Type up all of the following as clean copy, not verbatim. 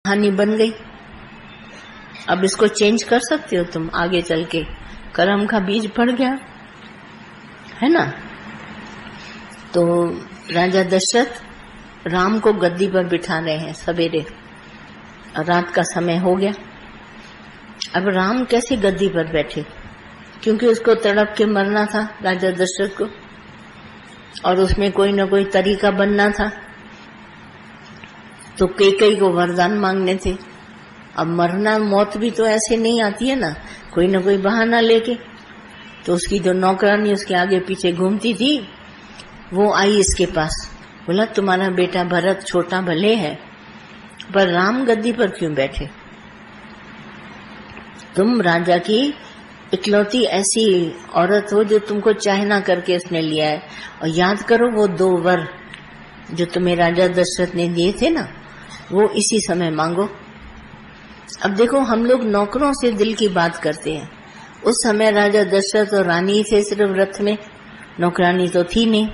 कहानी बन गई। अब इसको चेंज कर सकते हो तुम आगे चल के, कर्म का बीज पड़ गया है ना। तो राजा दशरथ राम को गद्दी पर बिठा रहे हैं सवेरे, रात का समय हो गया। अब राम कैसे गद्दी पर बैठे, क्योंकि उसको तड़प के मरना था राजा दशरथ को, और उसमें कोई न कोई तरीका बनना था। तो कैकेयी को वरदान मांगने थे। अब मरना मौत भी तो ऐसे नहीं आती है ना, कोई न कोई बहाना लेके। तो उसकी जो नौकरानी उसके आगे पीछे घूमती थी, वो आई इसके पास, बोला तुम्हारा बेटा भरत छोटा भले है, पर राम गद्दी पर क्यों बैठे? तुम राजा की इकलौती ऐसी औरत हो जो तुमको चाहना करके उसने लिया है, और याद करो वो 2 वर जो तुम्हें राजा दशरथ ने दिए थे ना, वो इसी समय मांगो। अब देखो, हम लोग नौकरों से दिल की बात करते हैं। उस समय राजा दशरथ और रानी थे सिर्फ रथ में, नौकरानी तो थी नहीं।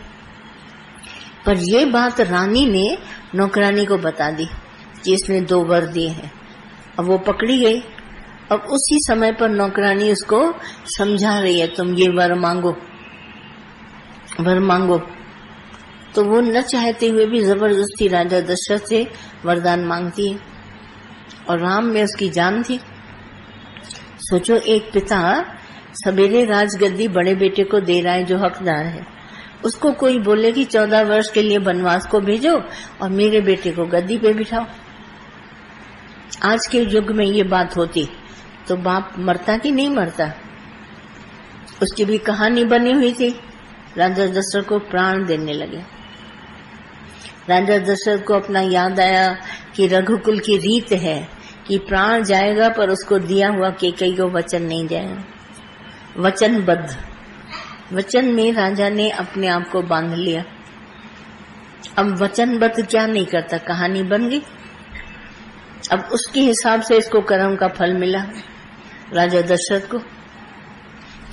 पर ये बात रानी ने नौकरानी को बता दी कि इसने 2 वर दिए हैं। अब वो पकड़ी गई। अब उसी समय पर नौकरानी उसको समझा रही है, तुम ये वर मांगो, वर मांगो। तो वो न चाहते हुए भी जबरदस्ती राजा दशरथ से वरदान मांगती है, और राम में उसकी जान थी। सोचो, एक पिता सवेरे राजगद्दी बड़े बेटे को दे रहा है जो हकदार है, उसको कोई बोले कि 14 वर्ष के लिए वनवास को भेजो और मेरे बेटे को गद्दी पे बिठाओ। आज के युग में ये बात होती तो बाप मरता कि नहीं मरता? उसकी भी कहानी बनी हुई थी। राजा दशरथ को प्राण देने लगे। राजा दशरथ को अपना याद आया कि रघुकुल की रीत है कि प्राण जाएगा पर उसको दिया हुआ कैकेयी को वचन नहीं जाएगा। वचनबद्ध, वचन में राजा ने अपने आप को बांध लिया। अब वचनबद्ध क्या नहीं करता, कहानी बन गई। अब उसके हिसाब से इसको कर्म का फल मिला। राजा दशरथ को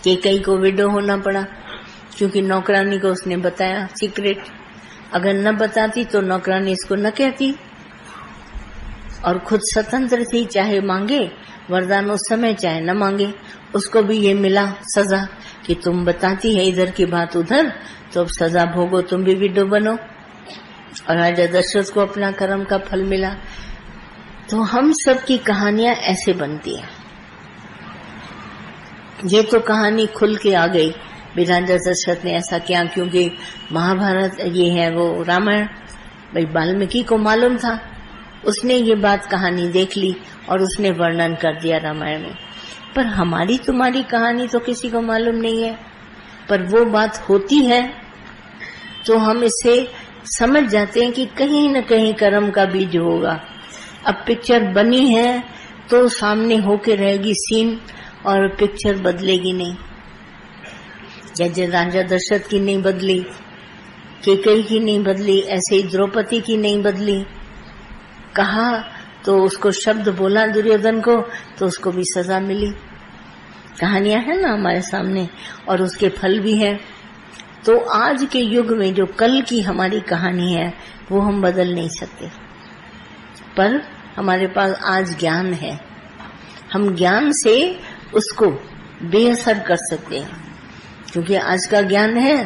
कैकेयी को विडो होना पड़ा, क्योंकि नौकरानी को उसने बताया सीक्रेट। अगर न बताती तो नौकरानी इसको न कहती, और खुद स्वतंत्र थी, चाहे मांगे वरदान उस समय चाहे न मांगे। उसको भी ये मिला सजा कि तुम बताती है इधर की बात उधर, तो अब सजा भोगो, तुम भी विडो बनो। और राजा दशरथ को अपना कर्म का फल मिला। तो हम सब की कहानियां ऐसे बनती है। ये तो कहानी खुल के आ गई भी राजा दशरथ ने ऐसा किया, क्योंकि महाभारत ये है वो रामायण, भाई वाल्मीकि को मालूम था, उसने ये बात कहानी देख ली और उसने वर्णन कर दिया रामायण में। पर हमारी तुम्हारी कहानी तो किसी को मालूम नहीं है, पर वो बात होती है तो हम इसे समझ जाते हैं कि कहीं न कहीं कर्म का बीज होगा। अब पिक्चर बनी है तो सामने होके रहेगी सीन, और पिक्चर बदलेगी नहीं। जैसे राजा दशरथ की नहीं बदली, कैकेयी की नहीं बदली, ऐसे ही द्रौपदी की नहीं बदली। कहा तो उसको शब्द बोला दुर्योधन को, तो उसको भी सजा मिली। कहानियां है ना हमारे सामने, और उसके फल भी है। तो आज के युग में जो कल की हमारी कहानी है वो हम बदल नहीं सकते, पर हमारे पास आज ज्ञान है। हम ज्ञान से उसको बेअसर कर सकते हैं, क्योंकि आज का ज्ञान है।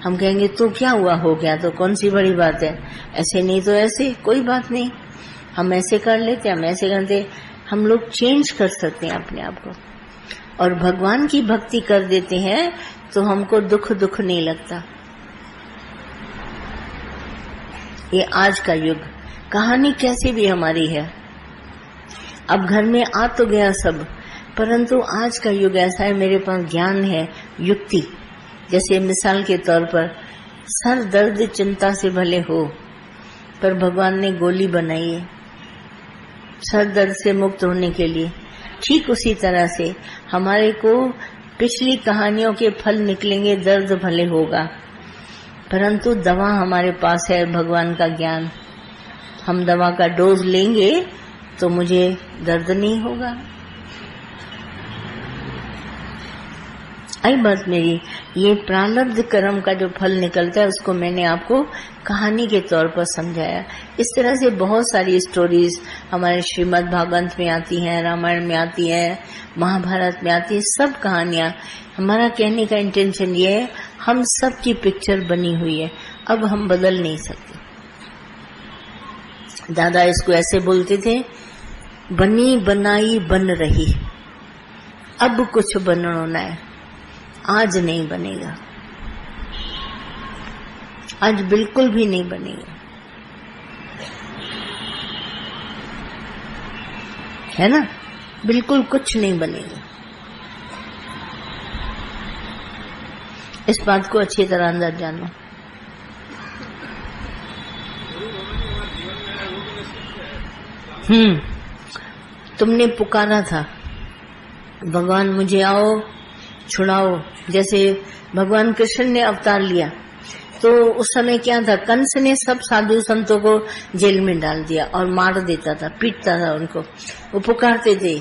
हम कहेंगे तो क्या हुआ, हो गया तो कौन सी बड़ी बात है, ऐसे नहीं तो ऐसे, कोई बात नहीं, हम ऐसे कर लेते, हम ऐसे करते। हम लोग चेंज कर सकते हैं अपने आप को, और भगवान की भक्ति कर देते हैं तो हमको दुख नहीं लगता। ये आज का युग, कहानी कैसी भी हमारी है। अब घर में आ तो गया सब, परंतु आज का युग ऐसा है, मेरे पास ज्ञान है, युक्ति। जैसे मिसाल के तौर पर सर दर्द चिंता से भले हो, पर भगवान ने गोली बनाई है सर दर्द से मुक्त होने के लिए। ठीक उसी तरह से हमारे को पिछली कहानियों के फल निकलेंगे, दर्द भले होगा, परंतु दवा हमारे पास है, भगवान का ज्ञान। हम दवा का डोज लेंगे तो मुझे दर्द नहीं होगा। आई बात मेरी, ये प्रारब्ध कर्म का जो फल निकलता है उसको मैंने आपको कहानी के तौर पर समझाया। इस तरह से बहुत सारी स्टोरीज हमारे श्रीमद् भागवत में आती हैं, रामायण में आती है, महाभारत में आती है, सब कहानियां। हमारा कहने का इंटेंशन ये है, हम सब की पिक्चर बनी हुई है, अब हम बदल नहीं सकते। दादा इसको ऐसे बोलते थे, बनी बनाई बन रही, अब कुछ बनना है, आज नहीं बनेगा, आज बिल्कुल भी नहीं बनेगा, है ना, बिल्कुल कुछ नहीं बनेगा। इस बात को अच्छी तरह अंदर जानो। तुमने पुकारा था, भगवान मुझे आओ छुड़ाओ। जैसे भगवान कृष्ण ने अवतार लिया तो उस समय क्या था, कंस ने सब साधु संतों को जेल में डाल दिया और मार देता था, पीटता था उनको। वो पुकारते थे,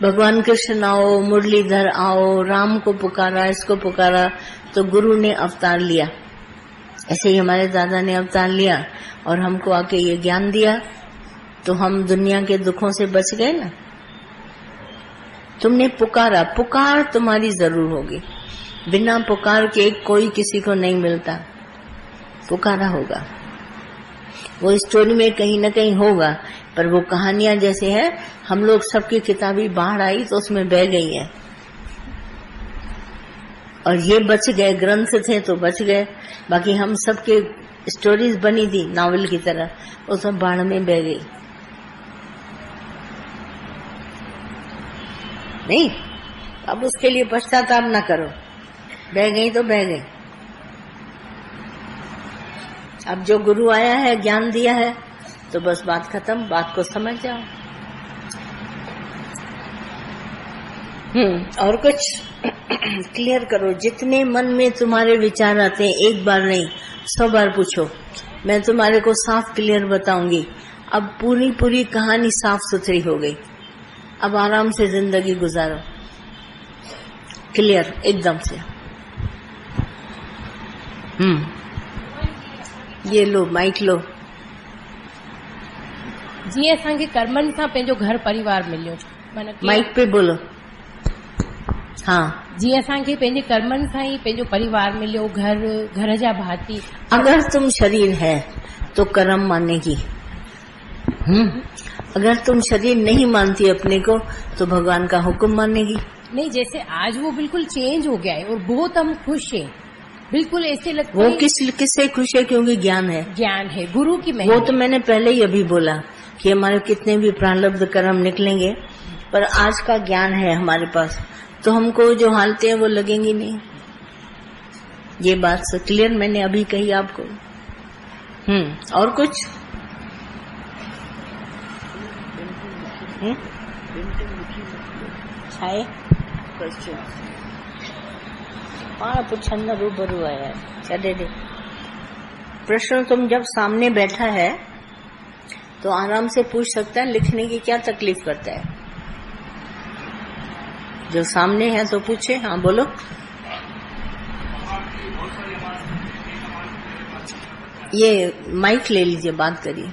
भगवान कृष्ण आओ, मुरलीधर आओ, राम को पुकारा, इसको पुकारा, तो गुरु ने अवतार लिया। ऐसे ही हमारे दादा ने अवतार लिया और हमको आके ये ज्ञान दिया, तो हम दुनिया के दुखों से बच गए ना। तुमने पुकारा, पुकार तुम्हारी जरूर होगी, बिना पुकार के कोई किसी को नहीं मिलता, पुकारा होगा। वो स्टोरी में कहीं न कहीं होगा, पर वो कहानियां जैसे है, हम लोग सबकी किताबी बाढ़ आई तो उसमें बह गई है, और ये बच गए, ग्रंथ थे तो बच गए, बाकी हम सबके स्टोरीज बनी थी नावल की तरह, वो सब बाढ़ में बह गई। नहीं, अब उसके लिए पश्चाताप ना करो, बह गई तो बह गई। अब जो गुरु आया है, ज्ञान दिया है, तो बस बात खत्म, बात को समझ जाओ। और कुछ क्लियर करो। जितने मन में तुम्हारे विचार आते हैं, एक बार नहीं 100 बार पूछो, मैं तुम्हारे को साफ क्लियर बताऊंगी। अब पूरी कहानी साफ सुथरी हो गई, अब आराम से जिंदगी गुजारो, क्लियर एकदम से। ये लो माइक लो। जी असांखे कर्मनि सां पंहिंजो घर परिवार मिलियो, माइक पे बोलो। हाँ, जी असांखे पंहिंजे कर्मनि सां ही पंहिंजो परिवार मिलियो, घर जा भाती। अगर तुम शरीर है तो कर्म मानेगी। अगर तुम शरीर नहीं मानती अपने को तो भगवान का हुक्म मानेगी। नहीं, जैसे आज वो बिल्कुल चेंज हो गया है और बहुत हम खुश हैं, बिल्कुल ऐसे लगता वो है। किससे खुश है? क्योंकि ज्ञान है, ज्ञान है, गुरु की वो तो मैंने पहले ही अभी बोला कि हमारे कितने भी प्रारब्ध कर्म निकलेंगे, पर आज का ज्ञान है हमारे पास, तो हमको जो हालतें हैं वो लगेंगी नहीं। ये बात से क्लियर मैंने अभी कही आपको। और कुछ? छाए क्वेश्चन पूछना रूबरू आया, चले दे प्रश्न। तुम जब सामने बैठा है तो आराम से पूछ सकता है, लिखने की क्या तकलीफ करता है? जो सामने है तो पूछे। हाँ बोलो। ये माइक ले लीजिए, बात करिए।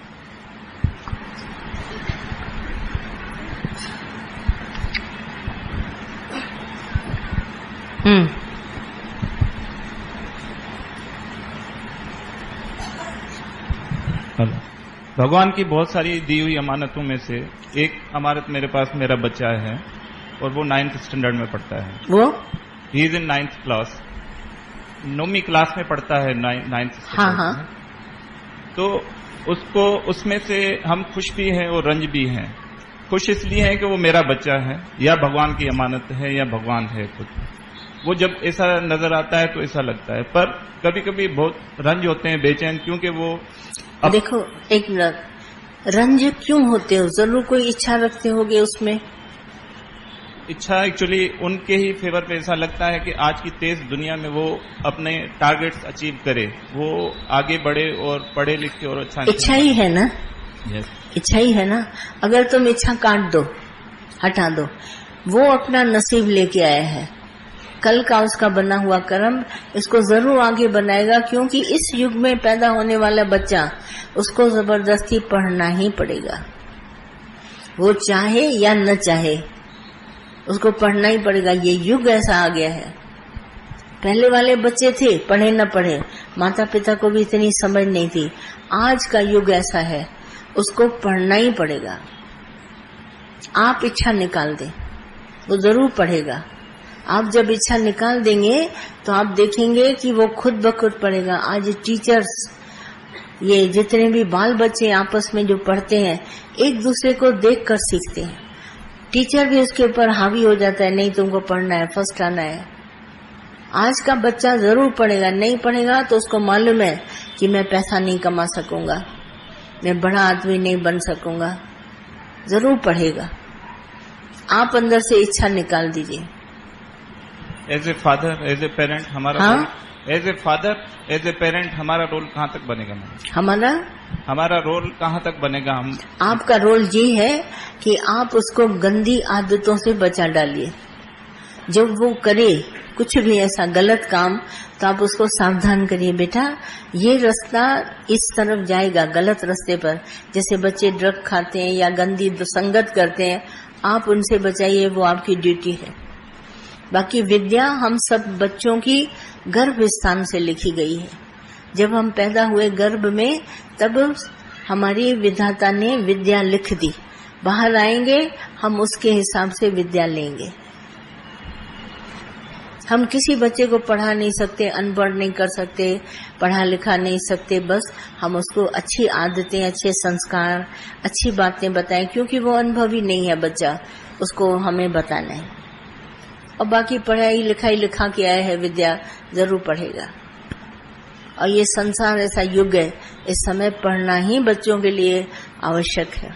भगवान की बहुत सारी दी हुई अमानतों में से एक अमानत मेरे पास मेरा बच्चा है, और वो 9th स्टैंडर्ड में पढ़ता है। वो he is in 9th class, 9वीं क्लास में पढ़ता है, 9th स्टैंडर्ड। हाँ। तो उसको उसमें से हम खुश भी हैं और रंज भी हैं। खुश इसलिए है कि वो मेरा बच्चा है, या भगवान की अमानत है, या भगवान है खुद। वो जब ऐसा नजर आता है तो ऐसा लगता है, पर कभी कभी बहुत रंज होते हैं, बेचैन, क्योंकि वो देखो एक मिनट, रंज क्यों होते हो? जरूर कोई इच्छा रखते होगे उसमें। इच्छा एक्चुअली उनके ही फेवर पे ऐसा लगता है कि आज की तेज दुनिया में वो अपने टारगेट्स अचीव करे, वो आगे बढ़े और पढ़े लिखे और अच्छा। इच्छा ही है ना? yes. इच्छा ही है ना? अगर तुम इच्छा काट दो, हटा दो, वो अपना नसीब लेके आया है, कल का उसका बना हुआ कर्म इसको जरूर आगे बनाएगा, क्योंकि इस युग में पैदा होने वाला बच्चा उसको जबरदस्ती पढ़ना ही पड़ेगा, वो चाहे या न चाहे उसको पढ़ना ही पड़ेगा। ये युग ऐसा आ गया है। पहले वाले बच्चे थे पढ़े न पढ़े, माता पिता को भी इतनी समझ नहीं थी। आज का युग ऐसा है, उसको पढ़ना ही पड़ेगा। आप इच्छा निकाल दें, वो जरूर पढ़ेगा। आप जब इच्छा निकाल देंगे तो आप देखेंगे कि वो खुद ब खुद पढ़ेगा। आज टीचर्स, ये जितने भी बाल बच्चे आपस में जो पढ़ते हैं, एक दूसरे को देख कर सीखते हैं। टीचर भी उसके ऊपर हावी हो जाता है, नहीं तुमको पढ़ना है, फर्स्ट आना है। आज का बच्चा जरूर पढ़ेगा, नहीं पढ़ेगा तो उसको मालूम है कि मैं पैसा नहीं कमा सकूंगा, मैं बड़ा आदमी नहीं बन सकूंगा, जरूर पढ़ेगा। आप अंदर से इच्छा निकाल दीजिए। As a father, as a parent हमारा, as a father, as a parent role रोल कहाँ तक बनेगा? हमारा रोल कहाँ तक बनेगा? हम आपका रोल ये है कि आप उसको गंदी आदतों से बचा डालिए। जब वो करे कुछ भी ऐसा गलत काम तो आप उसको सावधान करिए, बेटा ये रास्ता इस तरफ जाएगा, गलत रास्ते पर। जैसे बच्चे ड्रग खाते हैं या गंदी संगत करते हैं, आप उनसे बचाइए, वो आपकी ड्यूटी है। बाकी विद्या हम सब बच्चों की गर्भ स्थान से लिखी गई है। जब हम पैदा हुए गर्भ में, तब हमारी विधाता ने विद्या लिख दी। बाहर आएंगे हम उसके हिसाब से विद्या लेंगे। हम किसी बच्चे को पढ़ा नहीं सकते, अनपढ़ नहीं कर सकते, पढ़ा लिखा नहीं सकते। बस हम उसको अच्छी आदतें, अच्छे संस्कार, अच्छी बातें बताएं, क्योंकि वो अनुभवी नहीं है बच्चा, उसको हमें बताना है। और बाकी पढ़ाई लिखाई लिखा के आया है, विद्या जरूर पढ़ेगा। और ये संसार ऐसा युग है, इस समय पढ़ना ही बच्चों के लिए आवश्यक है।